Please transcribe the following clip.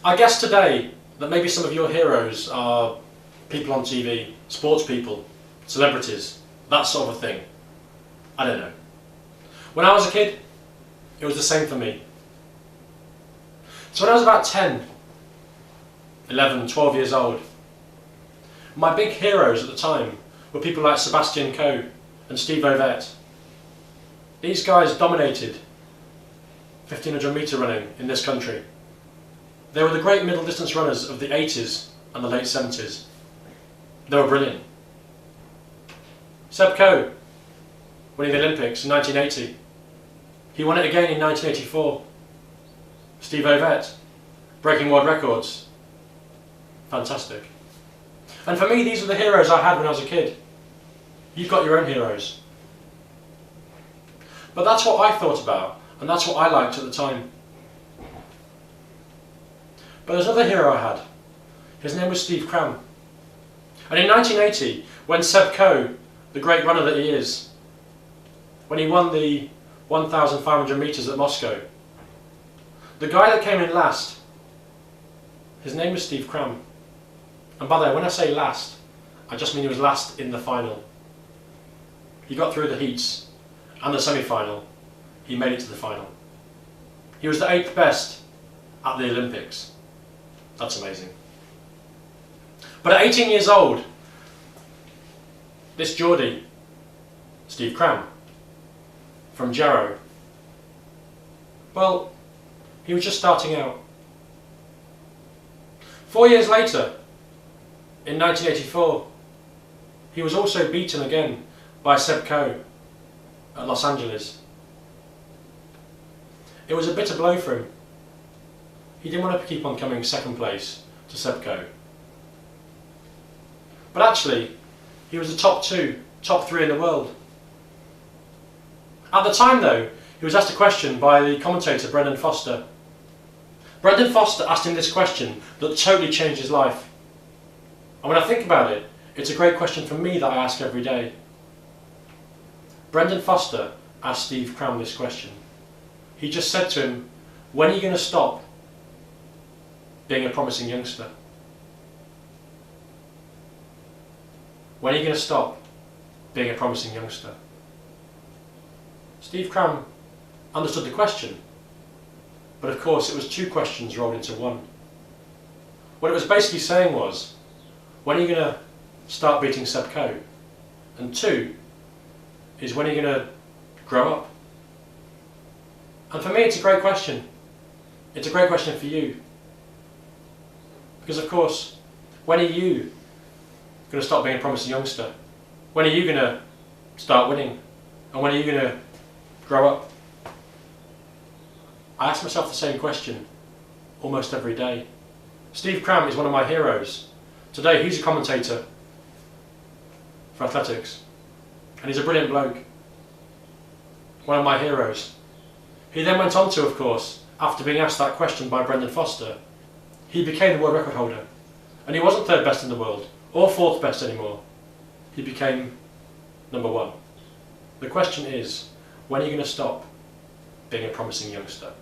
I guess today that maybe some of your heroes are people on TV, sports people, celebrities, that sort of a thing. I don't know. When I was a kid, it was the same for me. So when I was about 10, 11, 12 years old, my big heroes at the time were people like Sebastian Coe and Steve Ovett. These guys dominated 1500 metre running in this country. They were the great middle distance runners of the 80s and the late 70s. They were brilliant. Seb Coe, winning the Olympics in 1980. He won it again in 1984. Steve Ovett, breaking world records. Fantastic. And for me, these are the heroes I had when I was a kid. You've got your own heroes. But that's what I thought about, and that's what I liked at the time. But there's another hero I had. His name was Steve Cram. And in 1980, when Seb Coe, the great runner that he is, when he won the 1,500 metres at Moscow, the guy that came in last, his name was Steve Cram. And by the way, when I say last, I just mean he was last in the final. He got through the heats and the semi-final. He made it to the final. He was the 8th best at the Olympics. That's amazing. But at 18 years old, this Geordie, Steve Cram, from Jarrow, well, he was just starting out. 4 years later, in 1984, he was also beaten again by Seb Coe at Los Angeles. It was a bitter blow for him. He didn't want to keep on coming second place to Seb Coe. But actually, he was the top 2, top 3 in the world. At the time though, he was asked a question by the commentator Brendan Foster. Brendan Foster asked him this question that totally changed his life. And when I think about it, it's a great question for me that I ask every day. Brendan Foster asked Steve Cram this question. He just said to him, when are you going to stop being a promising youngster? When are you going to stop being a promising youngster? Steve Cram understood the question, but of course it was 2 questions rolled into one. What it was basically saying was, when are you going to start beating Seb Coe? And 2 is, when are you going to grow up? And for me it's a great question. It's a great question for you. Because of course, when are you going to stop being a promising youngster? When are you going to start winning? And when are you going to grow up? I ask myself the same question almost every day. Steve Cram is one of my heroes. Today he's a commentator for athletics, and he's a brilliant bloke. One of my heroes. He then went on to, of course, after being asked that question by Brendan Foster, he became the world record holder. And he wasn't 3rd best in the world, or 4th best anymore. He became number 1. The question is, when are you going to stop being a promising youngster?